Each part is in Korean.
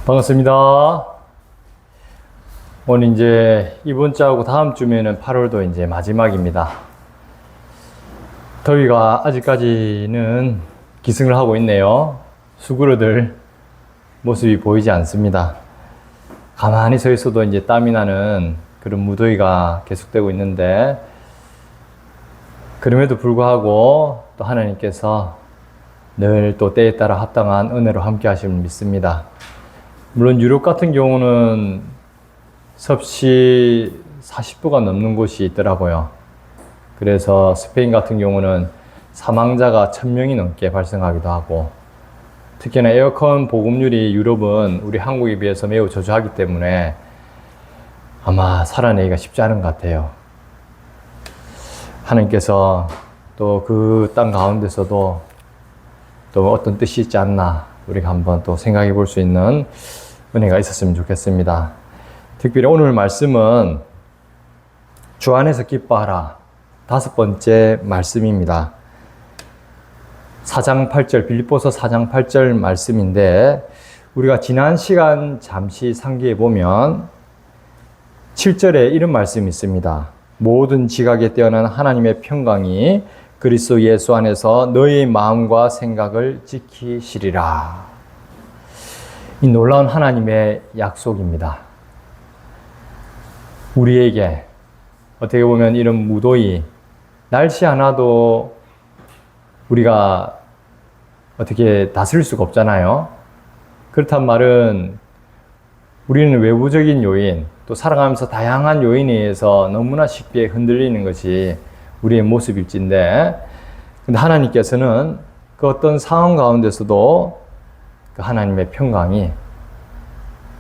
반갑습니다. 오늘 이제 이번 주하고 다음 주면은 8월도 이제 마지막입니다. 더위가 아직까지는 기승을 하고 있네요. 수그러들 모습이 보이지 않습니다. 가만히 서 있어도 이제 땀이 나는 그런 무더위가 계속되고 있는데, 그럼에도 불구하고 또 하나님께서 늘 또 때에 따라 합당한 은혜로 함께 하심을 믿습니다. 물론 유럽 같은 경우는 섭씨 40도가 넘는 곳이 있더라고요. 그래서 스페인 같은 경우는 사망자가 1000명이 넘게 발생하기도 하고, 특히나 에어컨 보급률이 유럽은 우리 한국에 비해서 매우 저조하기 때문에 아마 살아내기가 쉽지 않은 것 같아요. 하나님께서 또 그 땅 가운데서도 또 어떤 뜻이 있지 않나, 우리가 한번 또 생각해 볼 수 있는 은혜가 있었으면 좋겠습니다. 특별히 오늘 말씀은 주 안에서 기뻐하라, 5번째 말씀입니다. 4장 8절, 빌립보서 4장 8절 말씀인데, 우리가 지난 시간 잠시 상기해 보면 7절에 이런 말씀이 있습니다. 모든 지각에 뛰어난 하나님의 평강이 그리스도 예수 안에서 너희 마음과 생각을 지키시리라. 이 놀라운 하나님의 약속입니다. 우리에게 어떻게 보면 이런 무더위, 날씨 하나도 우리가 어떻게 다스릴 수가 없잖아요. 그렇단 말은 우리는 외부적인 요인, 또 살아가면서 다양한 요인에 의해서 너무나 쉽게 흔들리는 것이 우리의 모습일진데, 근데 하나님께서는 그 어떤 상황 가운데서도 그 하나님의 평강이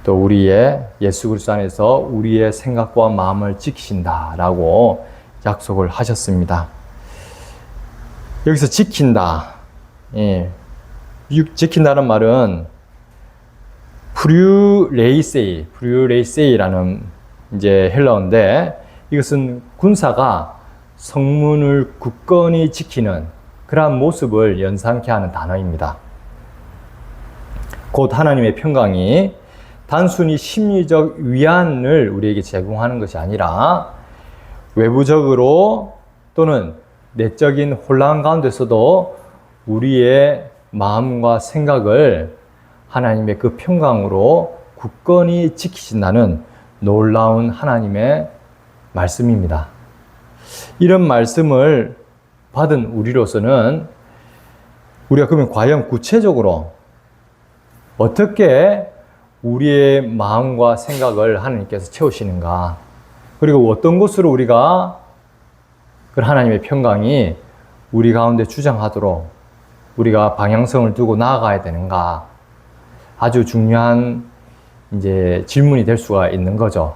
또 우리의 예수 그리스도 안에서 우리의 생각과 마음을 지키신다라고 약속을 하셨습니다. 여기서 지킨다, 지킨다는 말은 프류레이세이라는 이제 헬라어인데, 이것은 군사가 성문을 굳건히 지키는 그러한 모습을 연상케 하는 단어입니다. 곧 하나님의 평강이 단순히 심리적 위안을 우리에게 제공하는 것이 아니라 외부적으로 또는 내적인 혼란 가운데서도 우리의 마음과 생각을 하나님의 그 평강으로 굳건히 지키신다는 놀라운 하나님의 말씀입니다. 이런 말씀을 받은 우리로서는 우리가 그러면 과연 구체적으로 어떻게 우리의 마음과 생각을 하나님께서 채우시는가, 그리고 어떤 것으로 우리가 그 하나님의 평강이 우리 가운데 주장하도록 우리가 방향성을 두고 나아가야 되는가, 아주 중요한 이제 질문이 될 수가 있는 거죠.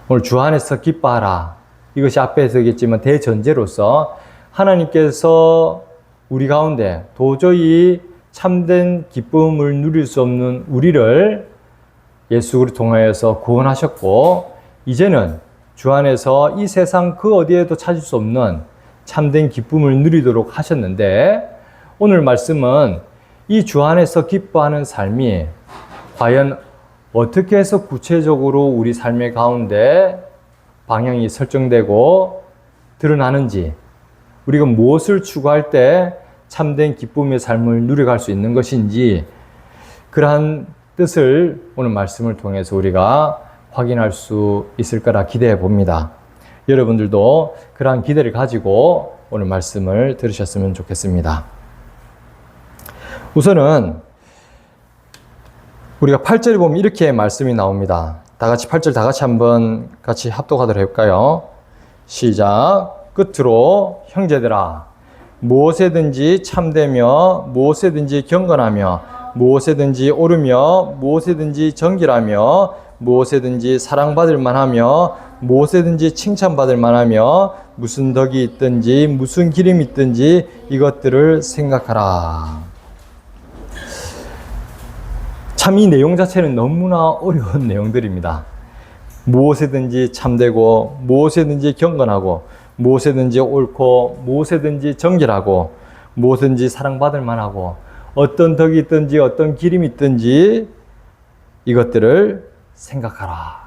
오늘 주 안에서 기뻐하라, 이것이 앞에서 얘기했지만 대전제로서 하나님께서 우리 가운데 도저히 참된 기쁨을 누릴 수 없는 우리를 예수 그리스도를 통하여서 구원하셨고, 이제는 주 안에서 이 세상 그 어디에도 찾을 수 없는 참된 기쁨을 누리도록 하셨는데, 오늘 말씀은 이 주 안에서 기뻐하는 삶이 과연 어떻게 해서 구체적으로 우리 삶의 가운데 방향이 설정되고 드러나는지, 우리가 무엇을 추구할 때 참된 기쁨의 삶을 누려갈 수 있는 것인지, 그러한 뜻을 오늘 말씀을 통해서 우리가 확인할 수 있을 거라 기대해 봅니다. 여러분들도 그러한 기대를 가지고 오늘 말씀을 들으셨으면 좋겠습니다. 우선은 우리가 8절에 보면 이렇게 말씀이 나옵니다. 다 같이 8절 다 같이 한번 같이 합독하도록 해볼까요? 시작. 끝으로 형제들아, 무엇에든지 참되며 무엇에든지 경건하며 무엇에든지 옳으며 무엇에든지 정결하며 무엇에든지 사랑받을 만하며 무엇에든지 칭찬받을 만하며 무슨 덕이 있든지 무슨 기름이 있든지 이것들을 생각하라. 참 이 내용 자체는 너무나 어려운 내용들입니다. 무엇에든지 참되고 무엇에든지 경건하고 무엇에든지 옳고 무엇에든지 정결하고 무엇든지 사랑받을 만하고 어떤 덕이 있든지 어떤 기름이 있든지 이것들을 생각하라.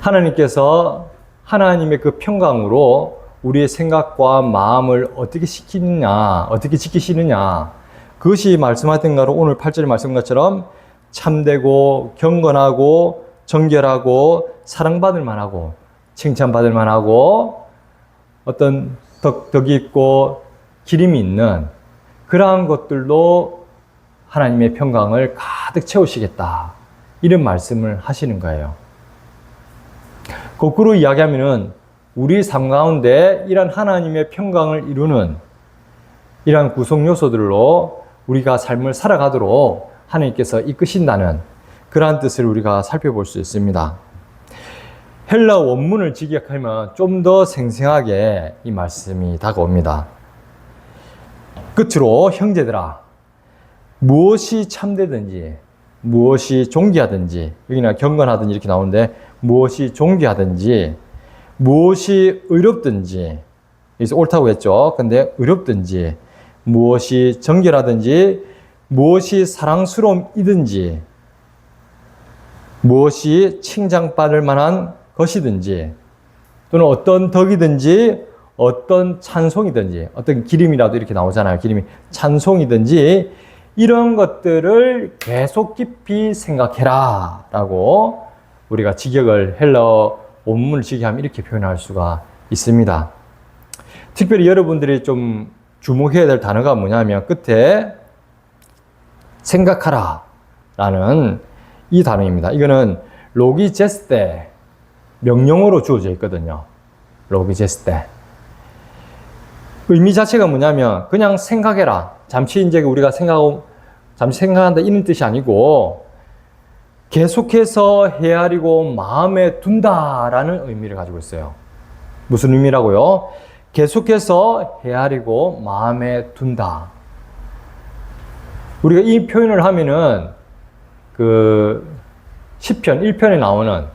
하나님께서 하나님의 그 평강으로 우리의 생각과 마음을 어떻게 시키느냐, 어떻게 지키시느냐, 그것이 말씀하신 대로 오늘 8절에 말씀한 것처럼 참되고 경건하고 정결하고 사랑받을 만하고 칭찬받을 만하고 어떤 덕이 있고 기림이 있는 그러한 것들로 하나님의 평강을 가득 채우시겠다. 이런 말씀을 하시는 거예요. 거꾸로 이야기하면은 우리 삶 가운데 이런 하나님의 평강을 이루는 이러한 구성 요소들로 우리가 삶을 살아가도록 하나님께서 이끄신다는 그러한 뜻을 우리가 살펴볼 수 있습니다. 헬라 원문을 직역하면 좀 더 생생하게 이 말씀이 다가옵니다. 끝으로 형제들아, 무엇이 참되든지 무엇이 존귀하든지, 여기는 경건하든지 이렇게 나오는데 무엇이 존귀하든지 무엇이 의롭든지, 여기서 옳다고 했죠. 근데 의롭든지 무엇이 정결하든지 무엇이 사랑스러움이든지 무엇이 칭찬받을 만한 것이든지 또는 어떤 덕이든지 어떤 찬송이든지 어떤 기림이라도 이렇게 나오잖아요. 기림이 찬송이든지 이런 것들을 계속 깊이 생각해라 라고 우리가 직역을 헬라어 원문을 직역하면 이렇게 표현할 수가 있습니다. 특별히 여러분들이 좀 주목해야 될 단어가 뭐냐면 끝에 생각하라 라는 이 단어입니다. 이거는 로기제스테 명령어로 주어져 있거든요. 로기제스테. 의미 자체가 뭐냐면 그냥 생각해라. 잠시 이제 우리가 잠시 생각한다 이런 뜻이 아니고 계속해서 헤아리고 마음에 둔다라는 의미를 가지고 있어요. 무슨 의미라고요? 계속해서 헤아리고 마음에 둔다. 우리가 이 표현을 하면은 그 시편 1편에 나오는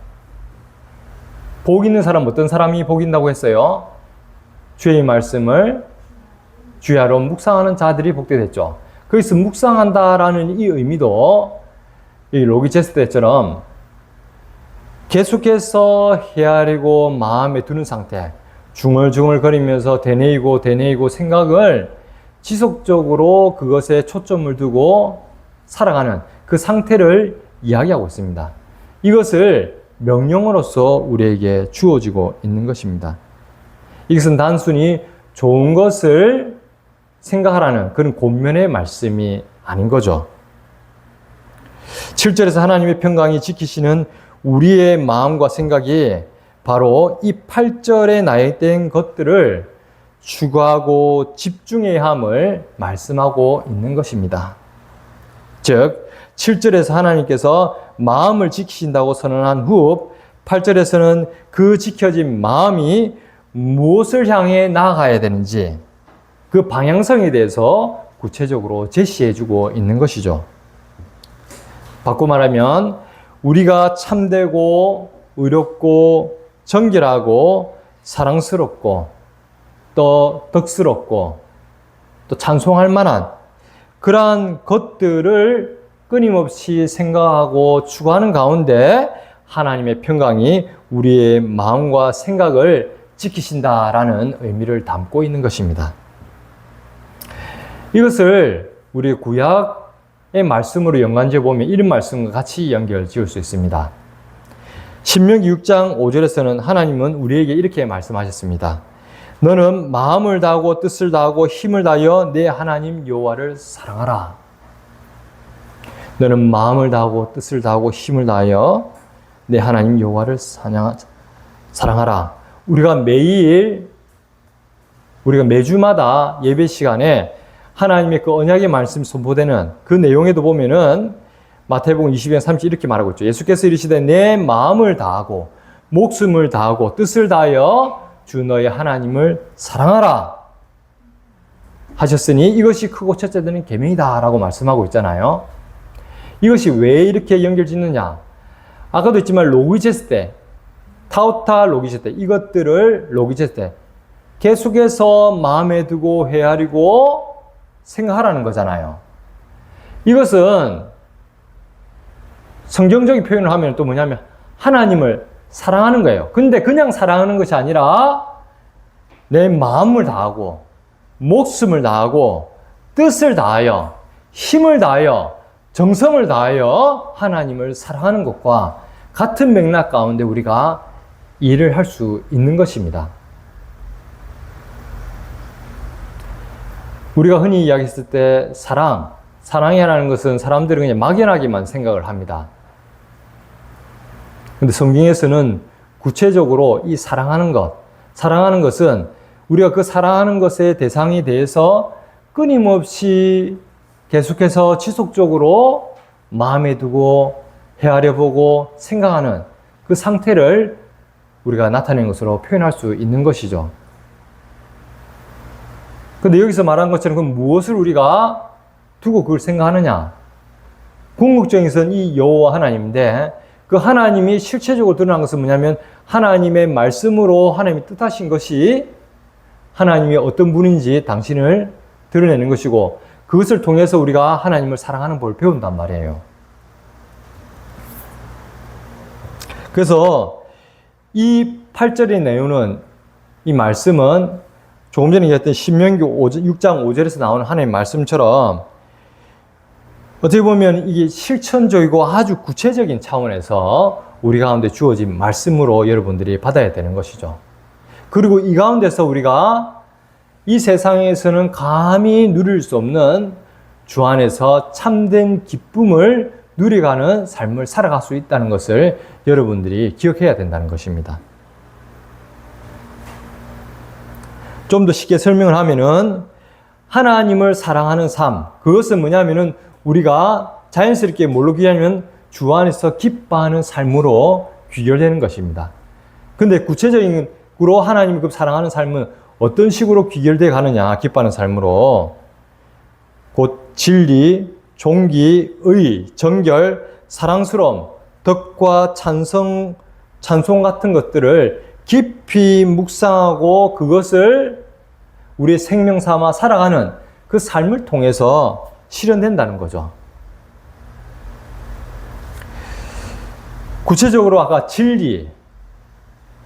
복 있는 사람 어떤 사람이 복 있다고 했어요? 주의 말씀을 주야로 묵상하는 자들이 복되게 됐죠. 거기서 묵상한다라는 이 의미도 이 로기제스테처럼 계속해서 헤아리고 마음에 두는 상태, 중얼중얼거리면서 되뇌이고 생각을 지속적으로 그것에 초점을 두고 살아가는 그 상태를 이야기하고 있습니다. 이것을 명령어로서 우리에게 주어지고 있는 것입니다. 이것은 단순히 좋은 것을 생각하라는 그런 권면의 말씀이 아닌 거죠. 7절에서 하나님의 평강이 지키시는 우리의 마음과 생각이 바로 이 8절에 나열된 것들을 추구하고 집중해야 함을 말씀하고 있는 것입니다. 즉 7절에서 하나님께서 마음을 지키신다고 선언한 후 8절에서는 그 지켜진 마음이 무엇을 향해 나아가야 되는지 그 방향성에 대해서 구체적으로 제시해주고 있는 것이죠. 바꿔 말하면 우리가 참되고 의롭고 정결하고 사랑스럽고 또 덕스럽고 또 찬송할 만한 그러한 것들을 끊임없이 생각하고 추구하는 가운데 하나님의 평강이 우리의 마음과 생각을 지키신다라는 의미를 담고 있는 것입니다. 이것을 우리 구약의 말씀으로 연관지어 보면 이런 말씀과 같이 연결 지을 수 있습니다. 신명기 6장 5절에서는 하나님은 우리에게 이렇게 말씀하셨습니다. 너는 마음을 다하고 뜻을 다하고 힘을 다하여 내 하나님 여호와를 사랑하라. 너는 마음을 다하고 뜻을 다하고 힘을 다하여 내 하나님 여호와를 사랑하라. 우리가 매주마다 예배 시간에 하나님의 그 언약의 말씀 선포되는 그 내용에도 보면은 마태복음 22장 30 이렇게 말하고 있죠. 예수께서 이르시되 내 마음을 다하고 목숨을 다하고 뜻을 다하여 주 너의 하나님을 사랑하라 하셨으니 이것이 크고 첫째 되는 계명이다 라고 말씀하고 있잖아요. 이것이 왜 이렇게 연결짓느냐? 아까도 했지만 로기제스테, 타우타 로기제스테, 이것들을 로기제스테 계속해서 마음에 두고 헤아리고 생각하라는 거잖아요. 이것은 성경적인 표현을 하면 또 뭐냐면 하나님을 사랑하는 거예요. 근데 그냥 사랑하는 것이 아니라 내 마음을 다하고 목숨을 다하고 뜻을 다하여 힘을 다하여 정성을 다하여 하나님을 사랑하는 것과 같은 맥락 가운데 우리가 일을 할 수 있는 것입니다. 우리가 흔히 이야기했을 때 사랑이라는 것은 사람들은 그냥 막연하게만 생각을 합니다. 근데 성경에서는 구체적으로 이 사랑하는 것은 우리가 그 사랑하는 것의 대상에 대해서 끊임없이 계속해서 지속적으로 마음에 두고 헤아려 보고 생각하는 그 상태를 우리가 나타낸 것으로 표현할 수 있는 것이죠. 근데 여기서 말한 것처럼 그럼 무엇을 우리가 두고 그걸 생각하느냐? 궁극적인 이 여호와 하나님인데 그 하나님이 실체적으로 드러난 것은 뭐냐면 하나님의 말씀으로 하나님이 뜻하신 것이 하나님이 어떤 분인지 당신을 드러내는 것이고 그것을 통해서 우리가 하나님을 사랑하는 법을 배운단 말이에요. 그래서 이 8절의 내용은 이 말씀은 조금 전에 얘기했던 신명기 6장 5절에서 나오는 하나님의 말씀처럼 어떻게 보면 이게 실천적이고 아주 구체적인 차원에서 우리 가운데 주어진 말씀으로 여러분들이 받아야 되는 것이죠. 그리고 이 가운데서 우리가 이 세상에서는 감히 누릴 수 없는 주 안에서 참된 기쁨을 누려가는 삶을 살아갈 수 있다는 것을 여러분들이 기억해야 된다는 것입니다. 좀 더 쉽게 설명을 하면은 하나님을 사랑하는 삶, 그것은 뭐냐면은 우리가 자연스럽게 뭘로 귀하냐면 주 안에서 기뻐하는 삶으로 귀결되는 것입니다. 근데 구체적으로 하나님을 사랑하는 삶은 어떤 식으로 귀결되어 가느냐, 기뻐하는 삶으로. 곧 진리, 존귀, 의, 정결, 사랑스러움, 덕과 찬송 같은 것들을 깊이 묵상하고 그것을 우리의 생명 삼아 살아가는 그 삶을 통해서 실현된다는 거죠. 구체적으로 아까 진리,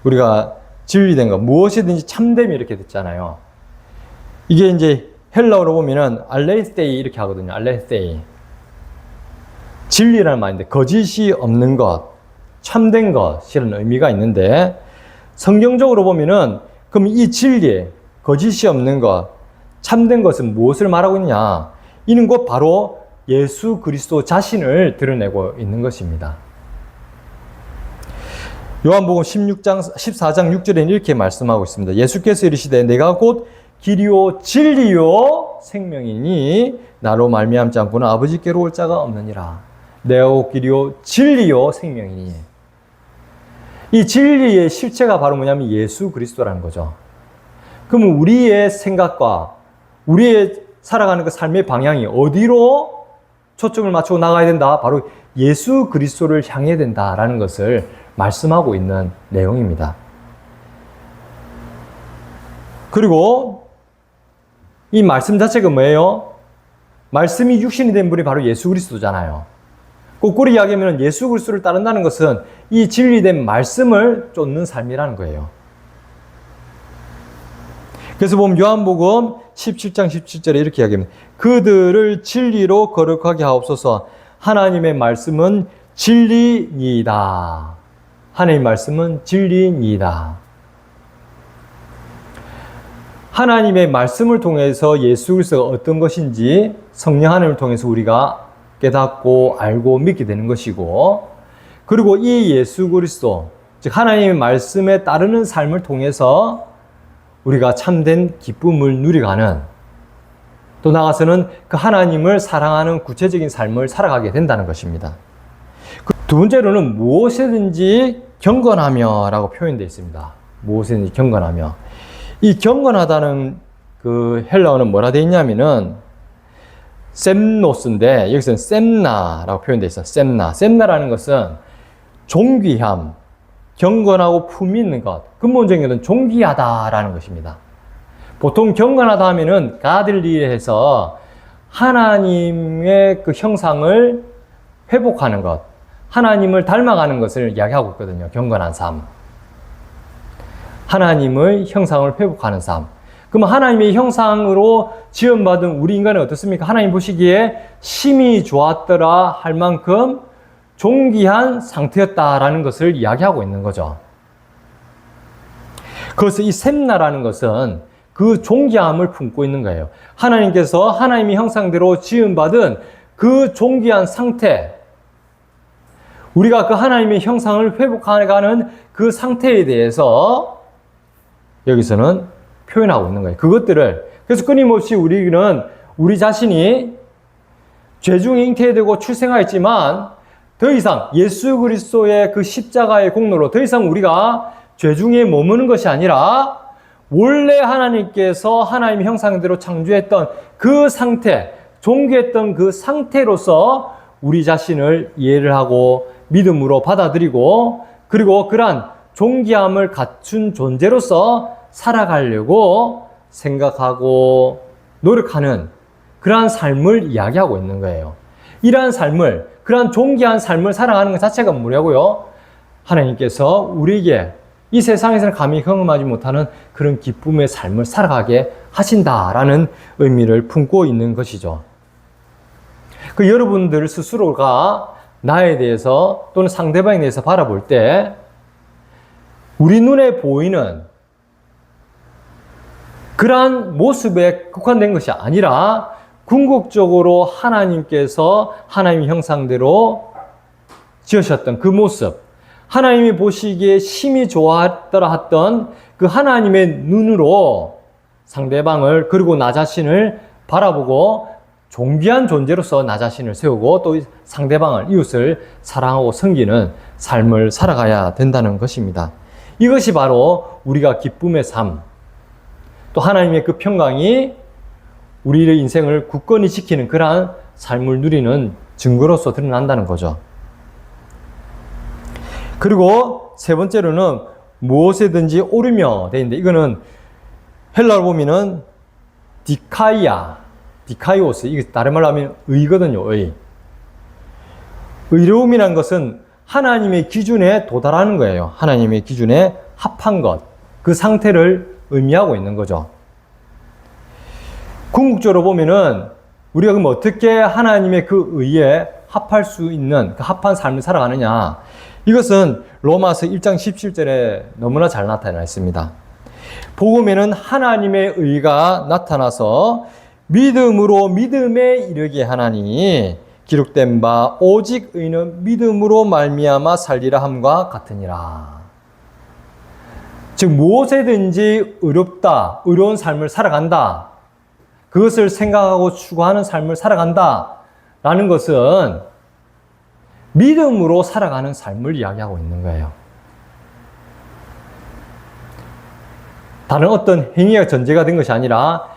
우리가 진리된 것, 무엇이든지 참됨이 이렇게 됐잖아요. 이게 이제 헬라어로 보면은 알레이세이 이렇게 하거든요. 알레이세이. 진리라는 말인데 거짓이 없는 것, 참된 것이라는 의미가 있는데 성경적으로 보면은 그럼 이 진리, 거짓이 없는 것, 참된 것은 무엇을 말하고 있냐? 이는 곧 바로 예수 그리스도 자신을 드러내고 있는 것입니다. 요한복음 14장 6절에는 이렇게 말씀하고 있습니다. 예수께서 이르시되 내가 곧 길이요 진리요 생명이니 나로 말미암지 않고는 아버지께로 올 자가 없느니라. 내가 곧 길이요 진리요 생명이니. 이 진리의 실체가 바로 뭐냐면 예수 그리스도라는 거죠. 그러면 우리의 생각과 우리의 살아가는 그 삶의 방향이 어디로 초점을 맞추고 나가야 된다? 바로 예수 그리스도를 향해야 된다라는 것을 말씀하고 있는 내용입니다. 그리고 이 말씀 자체가 뭐예요? 말씀이 육신이 된 분이 바로 예수 그리스도잖아요. 거꾸로 이야기하면 예수 그리스도를 따른다는 것은 이 진리된 말씀을 쫓는 삶이라는 거예요. 그래서 보면 요한복음 17장 17절에 이렇게 이야기합니다. 그들을 진리로 거룩하게 하옵소서. 하나님의 말씀은 진리니이다. 하나님의 말씀은 진리니이다. 하나님의 말씀을 통해서 예수 그리스도가 어떤 것인지 성령 하나님을 통해서 우리가 깨닫고 알고 믿게 되는 것이고, 그리고 이 예수 그리스도, 즉 하나님의 말씀에 따르는 삶을 통해서 우리가 참된 기쁨을 누려가는, 또 나아가서는 그 하나님을 사랑하는 구체적인 삶을 살아가게 된다는 것입니다. 두 번째로는 무엇이든지 경건하며 라고 표현되어 있습니다. 무엇이든지 경건하며. 이 경건하다는 그 헬라어는 뭐라 되어 있냐면은 셈노스인데 여기서는 셈나라고 표현되어 있어요. 셈나라는 것은 존귀함, 경건하고 품위 있는 것, 근본적인 것은 존귀하다라는 것입니다. 보통 경건하다 하면은 가들리에서 하나님의 그 형상을 회복하는 것, 하나님을 닮아가는 것을 이야기하고 있거든요. 경건한 삶. 하나님의 형상을 회복하는 삶. 그럼 하나님의 형상으로 지음받은 우리 인간은 어떻습니까? 하나님 보시기에 심히 좋았더라 할 만큼 존귀한 상태였다라는 것을 이야기하고 있는 거죠. 그래서 이 셈나라는 것은 그 존귀함을 품고 있는 거예요. 하나님께서 하나님의 형상대로 지음받은 그 존귀한 상태, 우리가 그 하나님의 형상을 회복해가는 그 상태에 대해서 여기서는 표현하고 있는 거예요. 그것들을. 그래서 끊임없이 우리는 우리 자신이 죄 중에 잉태되고 출생하였지만 더 이상 예수 그리스도의 그 십자가의 공로로 더 이상 우리가 죄 중에 머무는 것이 아니라 원래 하나님께서 하나님의 형상대로 창조했던 그 상태, 존귀했던 그 상태로서 우리 자신을 이해를 하고 믿음으로 받아들이고 그리고 그러한 존귀함을 갖춘 존재로서 살아가려고 생각하고 노력하는 그러한 삶을 이야기하고 있는 거예요. 이러한 삶을, 그러한 존귀한 삶을 살아가는 것 자체가 뭐냐고요? 하나님께서 우리에게 이 세상에서는 감히 경험하지 못하는 그런 기쁨의 삶을 살아가게 하신다라는 의미를 품고 있는 것이죠. 그 여러분들 스스로가 나에 대해서 또는 상대방에 대해서 바라볼 때 우리 눈에 보이는 그러한 모습에 국한된 것이 아니라 궁극적으로 하나님께서 하나님의 형상대로 지으셨던 그 모습, 하나님이 보시기에 심히 좋았더라 했던 그 하나님의 눈으로 상대방을 그리고 나 자신을 바라보고 존귀한 존재로서 나 자신을 세우고 또 상대방을, 이웃을 사랑하고 섬기는 삶을 살아가야 된다는 것입니다. 이것이 바로 우리가 기쁨의 삶, 또 하나님의 그 평강이 우리의 인생을 굳건히 지키는 그러한 삶을 누리는 증거로서 드러난다는 거죠. 그리고 세 번째로는 무엇에든지 오르며 되어 있는데 이거는 헬라어로 보면은 디카이오스, 이게 다른 말로 하면 의거든요, 의. 의로움이란 것은 하나님의 기준에 도달하는 거예요. 하나님의 기준에 합한 것, 그 상태를 의미하고 있는 거죠. 궁극적으로 보면은 우리가 그럼 어떻게 하나님의 그 의에 합할 수 있는 그 합한 삶을 살아가느냐. 이것은 로마서 1장 17절에 너무나 잘 나타나 있습니다. 복음에는 하나님의 의가 나타나서 믿음으로 믿음에 이르게 하나니 기록된 바 오직 의는 믿음으로 말미암아 살리라 함과 같으니라. 즉 무엇에든지 의롭다, 의로운 삶을 살아간다, 그것을 생각하고 추구하는 삶을 살아간다 라는 것은 믿음으로 살아가는 삶을 이야기하고 있는 거예요. 다른 어떤 행위가 전제가 된 것이 아니라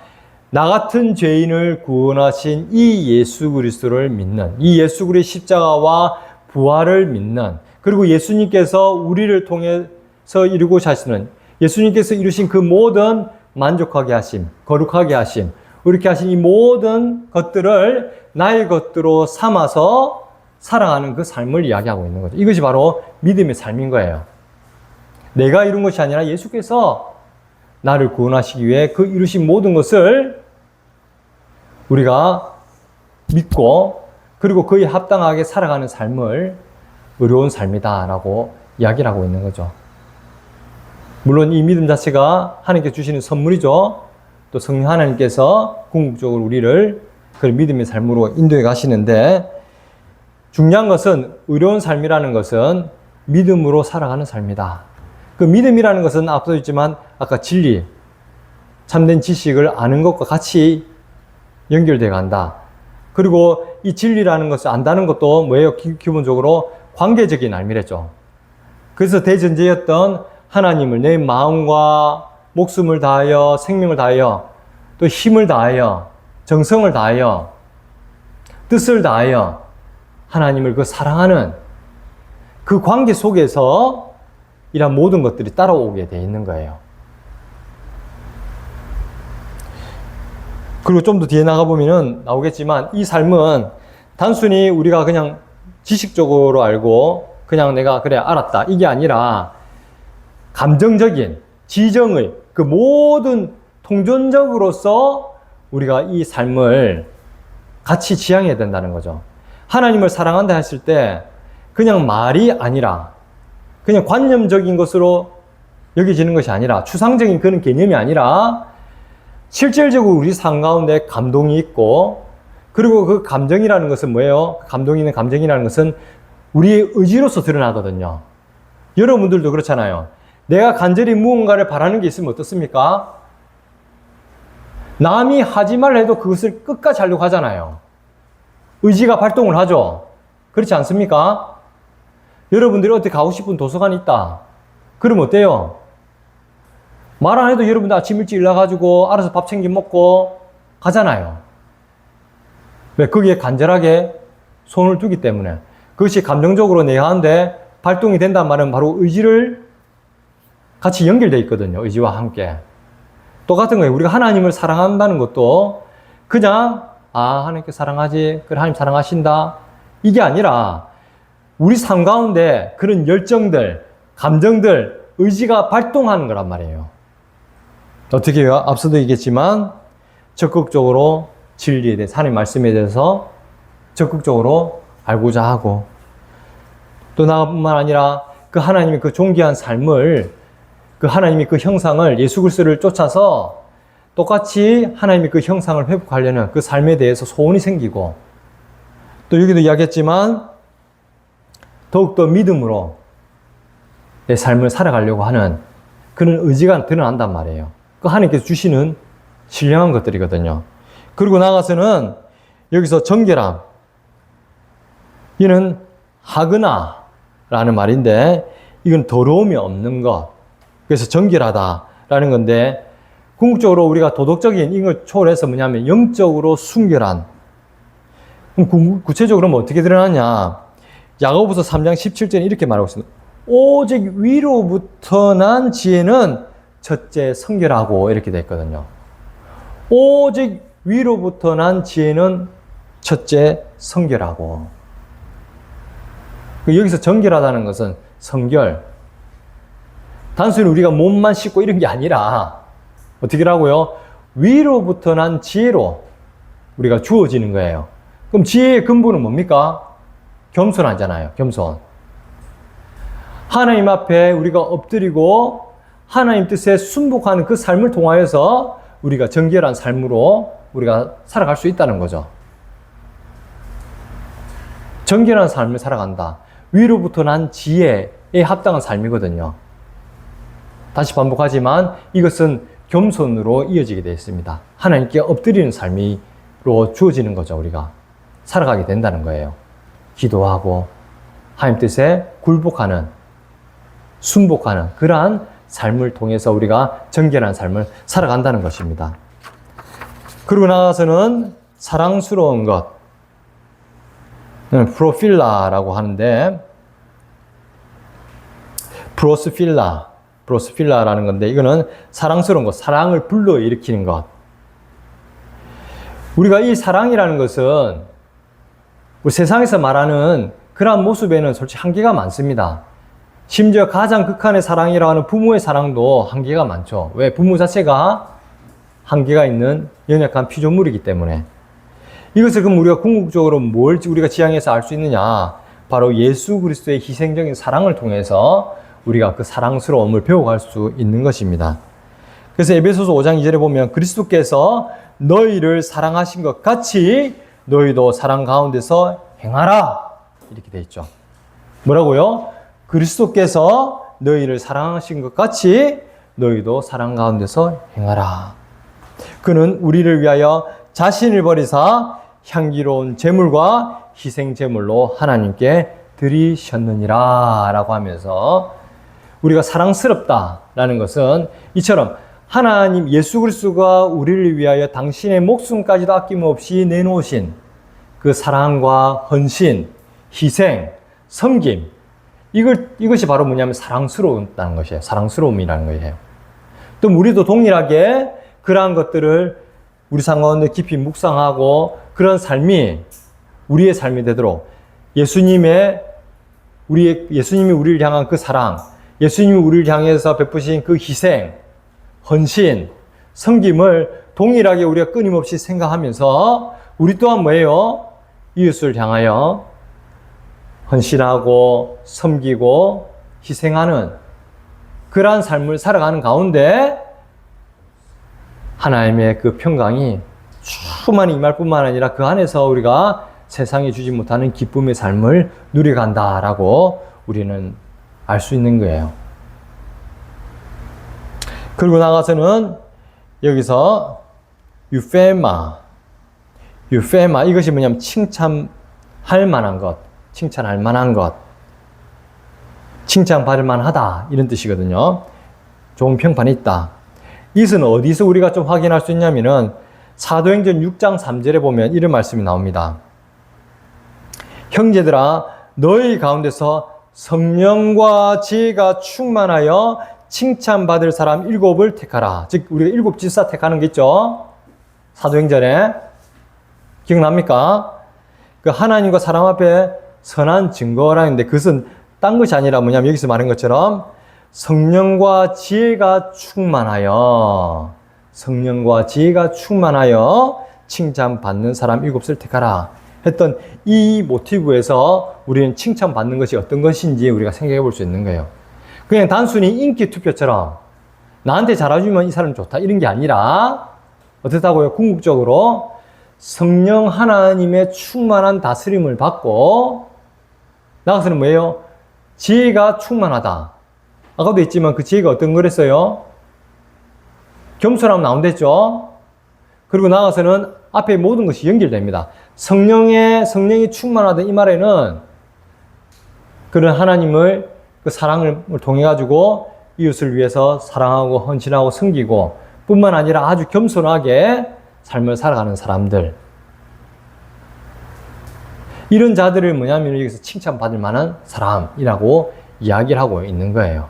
나 같은 죄인을 구원하신 이 예수 그리스도를 믿는, 이 예수 그리스도의 십자가와 부활을 믿는, 그리고 예수님께서 우리를 통해서 이루고자 하시는, 예수님께서 이루신 그 모든 만족하게 하심, 거룩하게 하심, 이렇게 하신 이 모든 것들을 나의 것들로 삼아서 살아가는 그 삶을 이야기하고 있는 거죠. 이것이 바로 믿음의 삶인 거예요. 내가 이룬 것이 아니라 예수께서 나를 구원하시기 위해 그 이루신 모든 것을 우리가 믿고 그리고 그에 합당하게 살아가는 삶을 의로운 삶이다라고 이야기를 하고 있는 거죠. 물론 이 믿음 자체가 하나님께 주시는 선물이죠. 또 성령 하나님께서 궁극적으로 우리를 그 믿음의 삶으로 인도해 가시는데 중요한 것은 의로운 삶이라는 것은 믿음으로 살아가는 삶이다. 그 믿음이라는 것은 앞서 있지만 아까 진리, 참된 지식을 아는 것과 같이 연결되어 간다. 그리고 이 진리라는 것을 안다는 것도 뭐예요? 기본적으로 관계적인 알미랬죠. 그래서 대전제였던 하나님을 내 마음과 목숨을 다하여 생명을 다하여 또 힘을 다하여 정성을 다하여 뜻을 다하여 하나님을 그 사랑하는 그 관계 속에서 이런 모든 것들이 따라오게 되어 있는 거예요. 그리고 좀 더 뒤에 나가보면 나오겠지만 이 삶은 단순히 우리가 그냥 지식적으로 알고 그냥 내가 그래 알았다 이게 아니라 감정적인 지정의 그 모든 통전적으로서 우리가 이 삶을 같이 지향해야 된다는 거죠. 하나님을 사랑한다 했을 때 그냥 말이 아니라 그냥 관념적인 것으로 여겨지는 것이 아니라 추상적인 그런 개념이 아니라 실질적으로 우리 삶 가운데 감동이 있고 그리고 그 감정이라는 것은 뭐예요? 감동이 있는 감정이라는 것은 우리의 의지로서 드러나거든요. 여러분들도 그렇잖아요. 내가 간절히 무언가를 바라는 게 있으면 어떻습니까? 남이 하지 말라 해도 그것을 끝까지 하려고 하잖아요. 의지가 발동을 하죠. 그렇지 않습니까? 여러분들이 어디 가고 싶은 도서관이 있다. 그러면 어때요? 말 안 해도 여러분들 아침 일찍 일어나가지고 알아서 밥 챙겨 먹고 가잖아요. 왜? 거기에 간절하게 손을 두기 때문에. 그것이 감정적으로 내가 하는데 발동이 된단 말은 바로 의지를 같이 연결되어 있거든요. 의지와 함께. 똑같은 거예요. 우리가 하나님을 사랑한다는 것도 그냥 하나님께 사랑하지. 그래, 하나님 사랑하신다. 이게 아니라 우리 삶 가운데 그런 열정들, 감정들, 의지가 발동하는 거란 말이에요. 어떻게 해요? 앞서도 얘기했지만 적극적으로 진리에 대해서, 하나님 말씀에 대해서 적극적으로 알고자 하고 또 나뿐만 아니라 그 하나님의 그 존귀한 삶을 그 하나님의 그 형상을 예수 그리스도를 쫓아서 똑같이 하나님의 그 형상을 회복하려는 그 삶에 대해서 소원이 생기고 또 여기도 이야기했지만 더욱더 믿음으로 내 삶을 살아가려고 하는 그런 의지가 드러난단 말이에요. 그 하나님께서 주시는 신령한 것들이거든요. 그리고 나가서는 여기서 정결함. 이는 하그나라는 말인데 이건 더러움이 없는 것. 그래서 정결하다라는 건데 궁극적으로 우리가 도덕적인 이걸 초월해서 뭐냐면 영적으로 순결한. 그럼 구체적으로 뭐 어떻게 드러나냐. 야고보서 3장 17절에 이렇게 말하고 있습니다. 오직 위로부터 난 지혜는 첫째 성결하고 이렇게 되어 있거든요. 오직 위로부터 난 지혜는 첫째 성결하고. 여기서 정결하다는 것은 성결. 단순히 우리가 몸만 씻고 이런 게 아니라 어떻게라고요? 위로부터 난 지혜로 우리가 주어지는 거예요. 그럼 지혜의 근본은 뭡니까? 겸손하잖아요. 겸손. 하나님 앞에 우리가 엎드리고 하나님 뜻에 순복하는 그 삶을 통하여서 우리가 정결한 삶으로 우리가 살아갈 수 있다는 거죠. 정결한 삶을 살아간다. 위로부터 난 지혜에 합당한 삶이거든요. 다시 반복하지만 이것은 겸손으로 이어지게 되어 있습니다. 하나님께 엎드리는 삶으로 주어지는 거죠. 우리가 살아가게 된다는 거예요. 기도하고 하나님 뜻에 굴복하는, 순복하는 그러한 삶을 통해서 우리가 정결한 삶을 살아간다는 것입니다. 그리고 나가서는 사랑스러운 것, 프로필라라고 하는데 브로스필라라는 건데 이거는 사랑스러운 것, 사랑을 불러일으키는 것. 우리가 이 사랑이라는 것은 우리 세상에서 말하는 그러한 모습에는 솔직히 한계가 많습니다. 심지어 가장 극한의 사랑이라고 하는 부모의 사랑도 한계가 많죠. 왜? 부모 자체가 한계가 있는 연약한 피조물이기 때문에. 이것을 그럼 우리가 궁극적으로 뭘 우리가 지향해서 알 수 있느냐? 바로 예수 그리스도의 희생적인 사랑을 통해서 우리가 그 사랑스러움을 배워갈 수 있는 것입니다. 그래서 에베소서 5장 2절에 보면 그리스도께서 너희를 사랑하신 것 같이 너희도 사랑 가운데서 행하라. 이렇게 돼 있죠. 뭐라고요? 그리스도께서 너희를 사랑하신 것 같이 너희도 사랑 가운데서 행하라. 그는 우리를 위하여 자신을 버리사 향기로운 제물과 희생 제물로 하나님께 드리셨느니라 라고 하면서 우리가 사랑스럽다라는 것은 이처럼 하나님 예수 그리스도가 우리를 위하여 당신의 목숨까지도 아낌없이 내놓으신 그 사랑과 헌신, 희생, 섬김 이것이 바로 뭐냐면 사랑스러웠다는 것이에요. 사랑스러움이라는 것이에요. 또 우리도 동일하게 그러한 것들을 우리 삶 가운데 깊이 묵상하고 그런 삶이 우리의 삶이 되도록 예수님이 우리를 향한 그 사랑, 예수님이 우리를 향해서 베푸신 그 희생, 헌신, 섬김을 동일하게 우리가 끊임없이 생각하면서 우리 또한 뭐예요? 이웃을 향하여 헌신하고 섬기고 희생하는 그러한 삶을 살아가는 가운데 하나님의 그 평강이 충만히 임할 뿐만 아니라 그 안에서 우리가 세상에 주지 못하는 기쁨의 삶을 누려간다라고 우리는 알 수 있는 거예요. 그리고 나가서는 여기서 유페마 이것이 뭐냐면 칭찬할 만한 것, 칭찬받을 만하다 이런 뜻이거든요. 좋은 평판이 있다. 이것은 어디서 우리가 좀 확인할 수 있냐면은 사도행전 6장 3절에 보면 이런 말씀이 나옵니다. 형제들아 너희 가운데서 성령과 지혜가 충만하여 칭찬받을 사람 7을 택하라. 즉 우리가 7 집사 택하는 게 있죠. 사도행전에 기억납니까? 그 하나님과 사람 앞에 선한 증거라는데 그것은 딴 것이 아니라 뭐냐면 여기서 말한 것처럼 성령과 지혜가 충만하여 칭찬받는 사람 7을 택하라 했던 이 모티브에서 우리는 칭찬받는 것이 어떤 것인지 우리가 생각해 볼 수 있는 거예요. 그냥 단순히 인기 투표처럼 나한테 잘해주면 이 사람 좋다 이런 게 아니라 어떻다고요? 궁극적으로 성령 하나님의 충만한 다스림을 받고 나가서는 뭐예요? 지혜가 충만하다. 아까도 했지만 그 지혜가 어떤 거랬어요? 겸손함 나온댔죠? 그리고 나가서는 앞에 모든 것이 연결됩니다. 성령이 충만하다 이 말에는 그런 하나님을 그 사랑을 통해 가지고 이웃을 위해서 사랑하고 헌신하고 섬기고 뿐만 아니라 아주 겸손하게 삶을 살아가는 사람들 이런 자들을 뭐냐면 여기서 칭찬받을 만한 사람이라고 이야기를 하고 있는 거예요.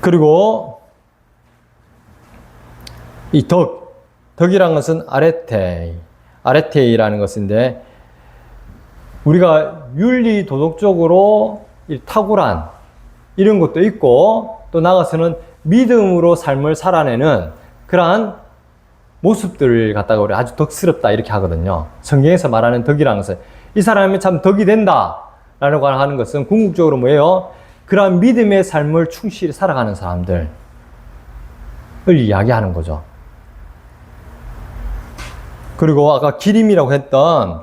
그리고 이 덕이라는 것은 아레테이라는 것인데 우리가 윤리 도덕적으로 탁월한 이런 것도 있고 또 나가서는 믿음으로 삶을 살아내는 그러한 모습들을 갖다가 우리 아주 덕스럽다 이렇게 하거든요. 성경에서 말하는 덕이라는 것은 이 사람이 참 덕이 된다라고 하는 것은 궁극적으로 뭐예요? 그러한 믿음의 삶을 충실히 살아가는 사람들을 이야기하는 거죠. 그리고 아까 기림이라고 했던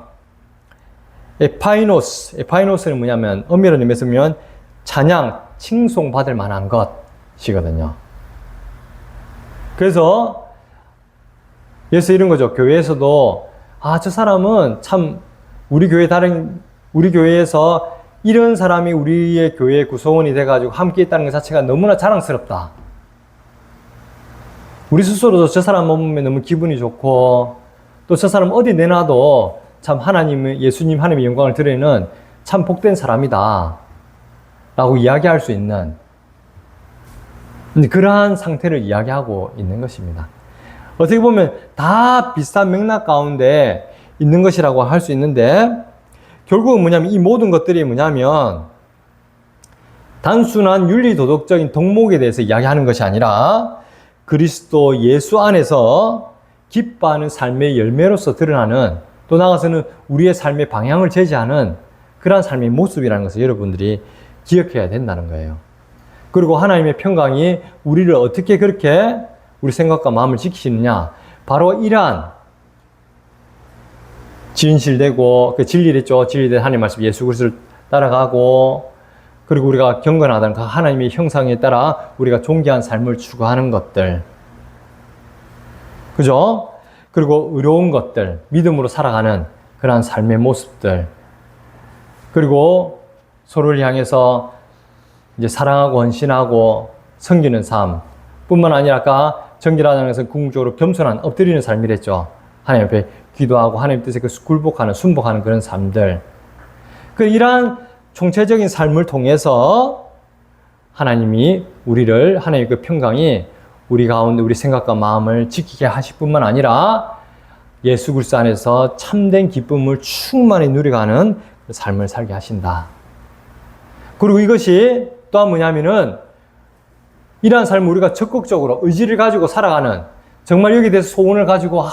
에파이노스는 뭐냐면 엄밀한 의미에서 보면 찬양, 칭송받을 만한 것이거든요. 그래서 예수 이런 거죠. 교회에서도 저 사람은 참 우리 교회에서 이런 사람이 우리의 교회 구성원이 돼가지고 함께 있다는 것 자체가 너무나 자랑스럽다. 우리 스스로도 저 사람 보면 너무 기분이 좋고 또 저 사람 어디 내놔도 참 예수님 하나님의 영광을 드리는 참 복된 사람이다 라고 이야기할 수 있는 그러한 상태를 이야기하고 있는 것입니다. 어떻게 보면 다 비슷한 맥락 가운데 있는 것이라고 할 수 있는데 결국은 뭐냐면 이 모든 것들이 뭐냐면 단순한 윤리도덕적인 덕목에 대해서 이야기하는 것이 아니라 그리스도 예수 안에서 기뻐하는 삶의 열매로서 드러나는 또 나아가서는 우리의 삶의 방향을 제시하는 그러한 삶의 모습이라는 것을 여러분들이 기억해야 된다는 거예요. 그리고 하나님의 평강이 우리를 어떻게 그렇게 우리 생각과 마음을 지키시느냐 바로 이러한 진실되고 진리됐죠. 진리된 하나님의 말씀 예수 그리스도를 따라가고 그리고 우리가 경건하다는 그 하나님의 형상에 따라 우리가 존귀한 삶을 추구하는 것들 그죠? 그리고 의로운 것들, 믿음으로 살아가는 그러한 삶의 모습들, 그리고 서로를 향해서 이제 사랑하고 헌신하고 섬기는 삶, 뿐만 아니라 아까 정결하다는 것은 궁극적으로 겸손한 엎드리는 삶이랬죠. 하나님 앞에 기도하고 하나님 뜻에 순복하는 그런 삶들. 이러한 총체적인 삶을 통해서 하나님이 하나님의 그 평강이 우리 가운데 우리 생각과 마음을 지키게 하실 뿐만 아니라 예수 그리스도 안에서 참된 기쁨을 충만히 누려가는 삶을 살게 하신다. 그리고 이것이 또한 뭐냐면은 이러한 삶을 우리가 적극적으로 의지를 가지고 살아가는, 정말 여기에 대해서 소원을 가지고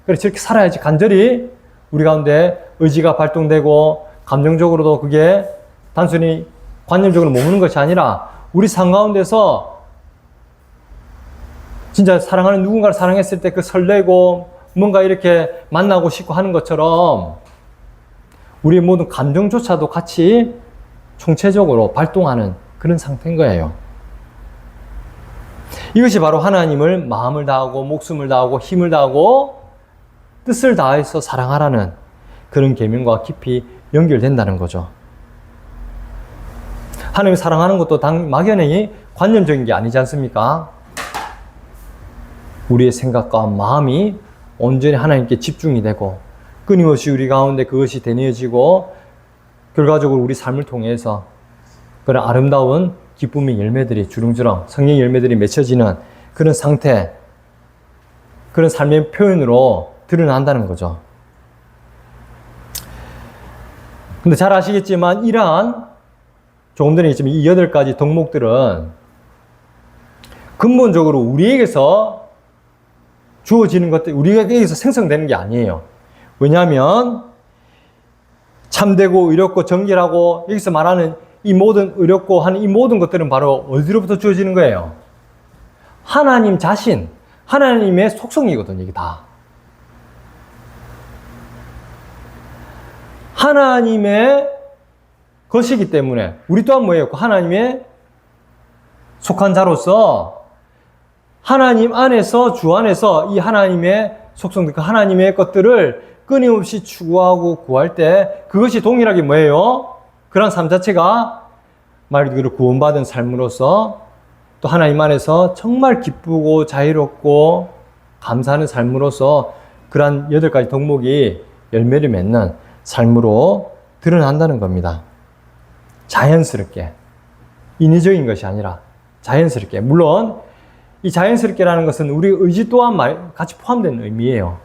그래 저렇게 살아야지 간절히 우리 가운데 의지가 발동되고 감정적으로도 그게 단순히 관념적으로 머무는 것이 아니라 우리 삶 가운데서 진짜 사랑하는 누군가를 사랑했을 때 그 설레고 뭔가 이렇게 만나고 싶고 하는 것처럼 우리의 모든 감정조차도 같이 총체적으로 발동하는 그런 상태인 거예요. 이것이 바로 하나님을 마음을 다하고 목숨을 다하고 힘을 다하고 뜻을 다해서 사랑하라는 그런 계명과 깊이 연결된다는 거죠. 하나님을 사랑하는 것도 막연히 관념적인 게 아니지 않습니까? 우리의 생각과 마음이 온전히 하나님께 집중이 되고 끊임없이 우리 가운데 그것이 되뇌어지고 결과적으로 우리 삶을 통해서 그런 아름다운 기쁨의 열매들이 주렁주렁 성령의 열매들이 맺혀지는 그런 상태, 그런 삶의 표현으로 드러난다는 거죠. 근데 잘 아시겠지만 이러한 조금 전에 얘기했지만 이 8가지 덕목들은 근본적으로 우리에게서 주어지는 것들, 우리에게서 생성되는 게 아니에요. 왜냐하면 참되고 의롭고 정결하고 여기서 말하는 이 모든 의롭고 하는 이 모든 것들은 바로 어디로부터 주어지는 거예요? 하나님 자신, 하나님의 속성이거든요, 이게 다. 하나님의 것이기 때문에 우리 또한 뭐예요? 하나님의 속한 자로서 하나님 안에서, 주 안에서 이 하나님의 속성들, 그 하나님의 것들을 끊임없이 추구하고 구할 때 그것이 동일하게 뭐예요? 그런 삶 자체가 말 그대로 구원받은 삶으로서 또 하나님 안에서 정말 기쁘고 자유롭고 감사하는 삶으로서 그러한 8가지 덕목이 열매를 맺는 삶으로 드러난다는 겁니다. 자연스럽게. 인위적인 것이 아니라 자연스럽게. 물론 이 자연스럽게라는 것은 우리 의지 또한 같이 포함된 의미예요.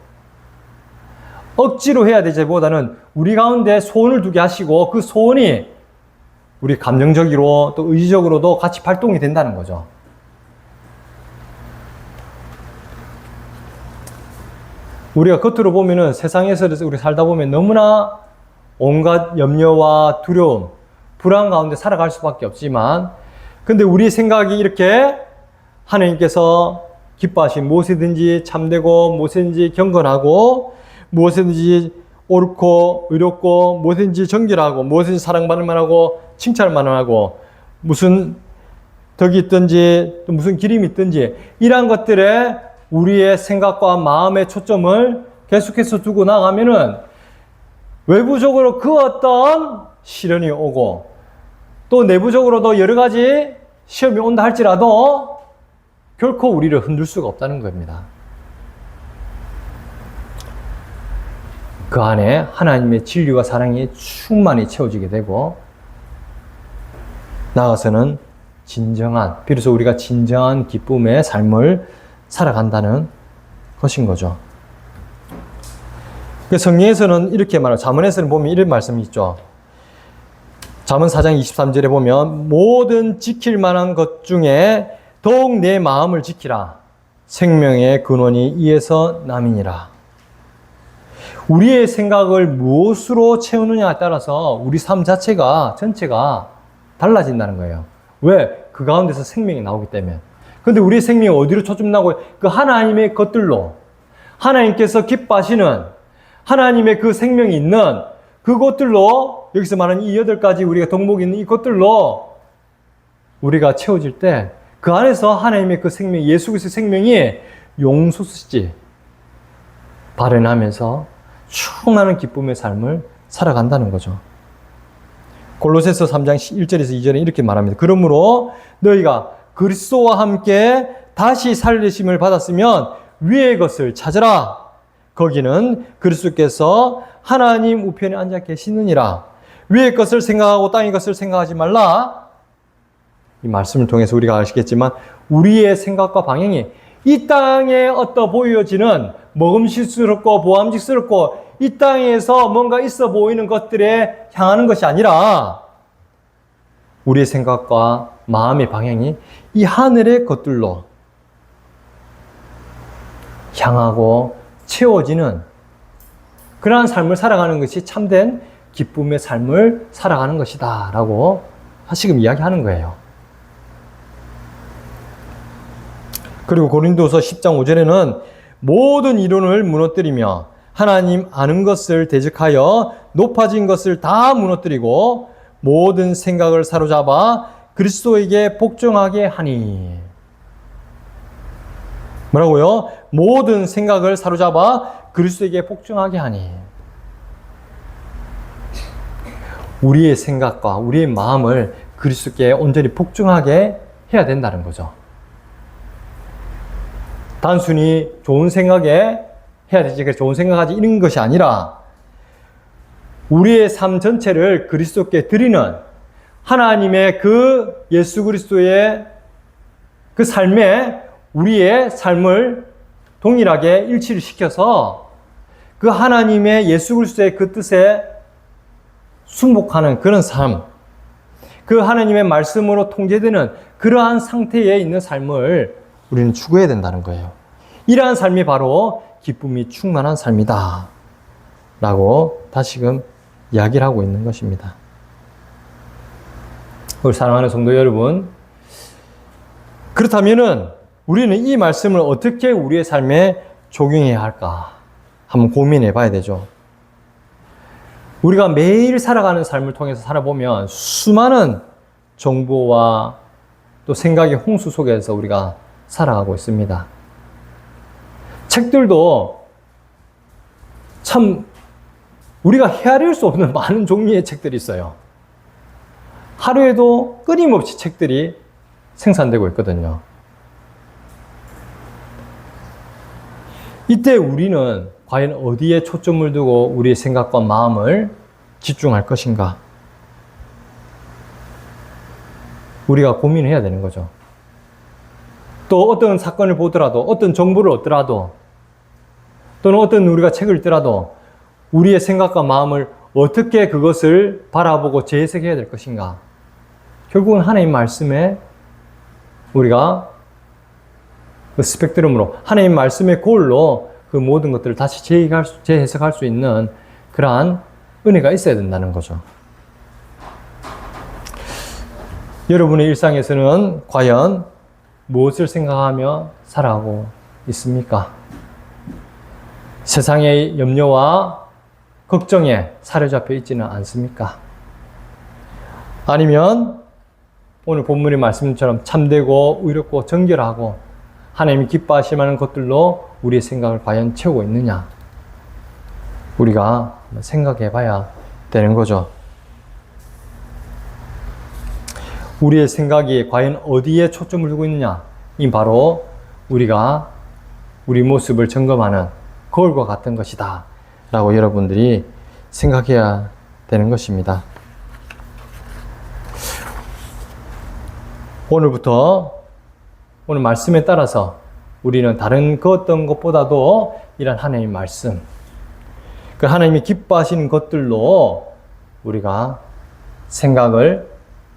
억지로 해야 되기보다는 우리 가운데 소원을 두게 하시고 그 소원이 우리 감정적으로 또 의지적으로도 같이 발동이 된다는 거죠. 우리가 겉으로 보면은 세상에서 우리 살다 보면 너무나 온갖 염려와 두려움, 불안 가운데 살아갈 수밖에 없지만 근데 우리 생각이 이렇게 하나님께서 기뻐하신 무엇이든지 참되고 무엇이든지 경건하고 무엇이든지 옳고 의롭고 무엇이든지 정결하고 무엇이든지 사랑받을 만하고 칭찬할 만하고 무슨 덕이 있든지 또 무슨 기림이 있든지 이러한 것들에 우리의 생각과 마음의 초점을 계속해서 두고 나가면은 외부적으로 그 어떤 시련이 오고 또 내부적으로도 여러 가지 시험이 온다 할지라도 결코 우리를 흔들 수가 없다는 겁니다. 그 안에 하나님의 진리와 사랑이 충만히 채워지게 되고 나아가서는 진정한, 비로소 우리가 진정한 기쁨의 삶을 살아간다는 것인 거죠. 성경에서는 이렇게 말해요. 잠언에서는 보면 이런 말씀이 있죠. 잠언 4장 23절에 보면 모든 지킬 만한 것 중에 더욱 내 마음을 지키라. 생명의 근원이 이에서 남이니라. 우리의 생각을 무엇으로 채우느냐에 따라서 우리 삶 자체가 전체가 달라진다는 거예요. 왜? 그 가운데서 생명이 나오기 때문에. 근데 우리의 생명이 어디로 초점나고 그 하나님의 것들로 하나님께서 기뻐하시는 하나님의 그 생명이 있는 그것들로 여기서 말하는 이 8가지 우리가 덕목이 있는 이것들로 우리가 채워질 때 그 안에서 하나님의 그 생명, 예수 그리스도의 생명이 용솟이 발현하면서 충만한 기쁨의 삶을 살아간다는 거죠. 골로새서 3장 1절에서 2절에 이렇게 말합니다. 그러므로 너희가 그리스도와 함께 다시 살리심을 받았으면 위의 것을 찾으라. 거기는 그리스도께서 하나님 우편에 앉아 계시느니라. 위의 것을 생각하고 땅의 것을 생각하지 말라. 이 말씀을 통해서 우리가 아시겠지만 우리의 생각과 방향이 이 땅에 보여지는 먹음직스럽고 보암직스럽고 이 땅에서 뭔가 있어 보이는 것들에 향하는 것이 아니라 우리의 생각과 마음의 방향이 이 하늘의 것들로 향하고 채워지는 그러한 삶을 살아가는 것이 참된 기쁨의 삶을 살아가는 것이다 라고 지금 이야기하는 거예요. 그리고 고린도서 10장 5절에는 모든 이론을 무너뜨리며 하나님 아는 것을 대적하여 높아진 것을 다 무너뜨리고 모든 생각을 사로잡아 그리스도에게 복종하게 하니. 뭐라고요? 모든 생각을 사로잡아 그리스도에게 복종하게 하니. 우리의 생각과 우리의 마음을 그리스도께 온전히 복종하게 해야 된다는 거죠. 단순히 좋은 생각에 해야 되지, 좋은 생각하지 이런 것이 아니라 우리의 삶 전체를 그리스도께 드리는 하나님의 그 예수 그리스도의 그 삶에 우리의 삶을 동일하게 일치를 시켜서 그 하나님의 예수 그리스도의 그 뜻에 순복하는 그런 삶, 그 하나님의 말씀으로 통제되는 그러한 상태에 있는 삶을 우리는 추구해야 된다는 거예요. 이러한 삶이 바로 기쁨이 충만한 삶이다 라고 다시금 이야기를 하고 있는 것입니다. 우리 사랑하는 성도 여러분, 그렇다면은 우리는 이 말씀을 어떻게 우리의 삶에 적용해야 할까 한번 고민해 봐야 되죠. 우리가 매일 살아가는 삶을 통해서 살아보면 수많은 정보와 또 생각의 홍수 속에서 우리가 살아가고 있습니다. 책들도 참 우리가 헤아릴 수 없는 많은 종류의 책들이 있어요. 하루에도 끊임없이 책들이 생산되고 있거든요. 이때 우리는 과연 어디에 초점을 두고 우리의 생각과 마음을 집중할 것인가? 우리가 고민해야 되는 거죠. 또 어떤 사건을 보더라도, 어떤 정보를 얻더라도, 또는 어떤 우리가 책을 읽더라도 우리의 생각과 마음을 어떻게 그것을 바라보고 재해석해야 될 것인가? 결국은 하나님 말씀에 우리가 그 스펙트럼으로 하나님 말씀의 골로 그 모든 것들을 다시 재해석할 수 있는 그러한 은혜가 있어야 된다는 거죠. 여러분의 일상에서는 과연 무엇을 생각하며 살아가고 있습니까? 세상의 염려와 걱정에 사로잡혀 있지는 않습니까? 아니면 오늘 본문의 말씀처럼 참되고 의롭고 정결하고 하나님이 기뻐하실 만한 것들로 우리의 생각을 과연 채우고 있느냐? 우리가 생각해 봐야 되는 거죠. 우리의 생각이 과연 어디에 초점을 두고 있느냐? 이 바로 우리가 우리 모습을 점검하는 거울과 같은 것이다 라고 여러분들이 생각해야 되는 것입니다. 오늘부터 오늘 말씀에 따라서 우리는 다른 그 어떤 것보다도 이런 하나님의 말씀, 그 하나님이 기뻐하시는 것들로 우리가 생각을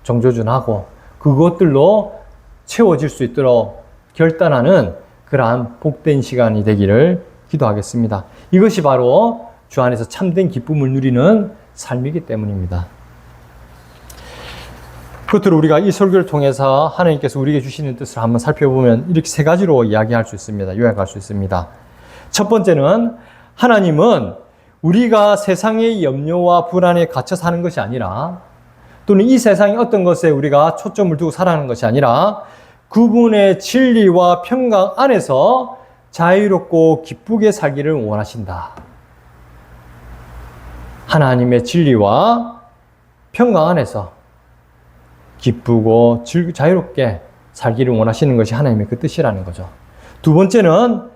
정조준하고 그것들로 채워질 수 있도록 결단하는 그러한 복된 시간이 되기를 기도하겠습니다. 이것이 바로 주 안에서 참된 기쁨을 누리는 삶이기 때문입니다. 끝으로 우리가 이 설교를 통해서 하나님께서 우리에게 주시는 뜻을 한번 살펴보면 이렇게 세 가지로 이야기할 수 있습니다. 요약할 수 있습니다. 첫 번째는 하나님은 우리가 세상의 염려와 불안에 갇혀 사는 것이 아니라 또는 이 세상의 어떤 것에 우리가 초점을 두고 살아가는 것이 아니라 그분의 진리와 평강 안에서 자유롭고 기쁘게 살기를 원하신다. 하나님의 진리와 평강 안에서 기쁘고 자유롭게 살기를 원하시는 것이 하나님의 그 뜻이라는 거죠. 두 번째는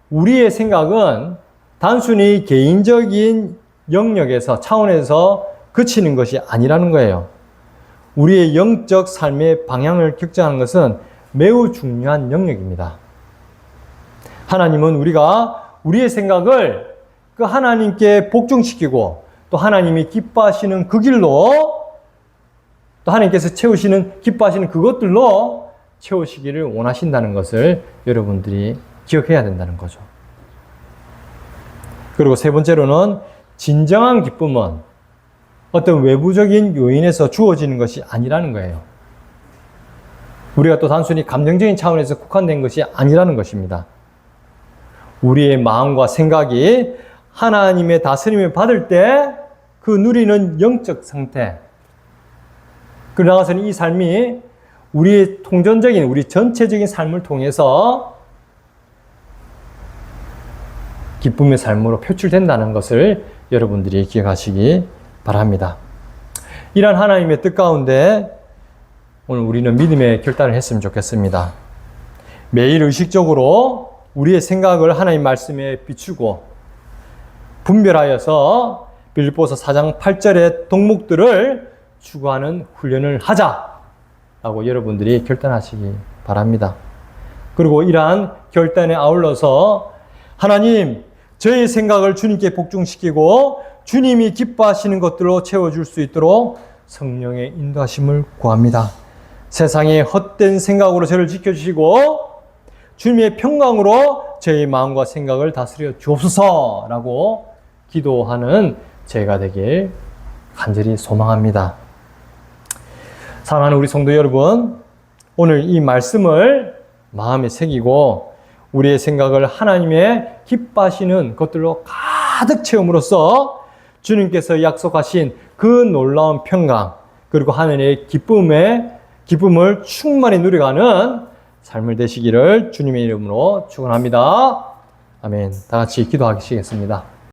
우리의 생각은 단순히 개인적인 영역에서 차원에서 그치는 것이 아니라는 거예요. 우리의 영적 삶의 방향을 결정하는 것은 매우 중요한 영역입니다. 하나님은 우리의 생각을 그 하나님께 복종시키고 또 하나님이 기뻐하시는 그 길로 또 하나님께서 채우시는 기뻐하시는 그것들로 채우시기를 원하신다는 것을 여러분들이 기억해야 된다는 거죠. 그리고 세 번째로는 진정한 기쁨은 어떤 외부적인 요인에서 주어지는 것이 아니라는 거예요. 우리가 또 단순히 감정적인 차원에서 국한된 것이 아니라는 것입니다. 우리의 마음과 생각이 하나님의 다스림을 받을 때 그 누리는 영적 상태, 그리고 나아가서는 이 삶이 우리의 통전적인, 우리 전체적인 삶을 통해서 기쁨의 삶으로 표출된다는 것을 여러분들이 기억하시기 바랍니다. 이러한 하나님의 뜻 가운데 오늘 우리는 믿음의 결단을 했으면 좋겠습니다. 매일 의식적으로 우리의 생각을 하나님 말씀에 비추고 분별하여서 빌립보서 4장 8절의 동목들을 추구하는 훈련을 하자라고 여러분들이 결단하시기 바랍니다. 그리고 이러한 결단에 아울러서 하나님, 저의 생각을 주님께 복종시키고 주님이 기뻐하시는 것들로 채워줄 수 있도록 성령의 인도하심을 구합니다. 세상의 헛된 생각으로 저를 지켜주시고 주님의 평강으로 저의 마음과 생각을 다스려 주옵소서라고 기도하는 제가 되길 간절히 소망합니다. 사랑하는 우리 성도 여러분, 오늘 이 말씀을 마음에 새기고 우리의 생각을 하나님의 기뻐하시는 것들로 가득 채움으로써 주님께서 약속하신 그 놀라운 평강 그리고 하늘의 기쁨을 충만히 누려가는 삶을 되시기를 주님의 이름으로 축원합니다. 아멘. 다 같이 기도하시겠습니다.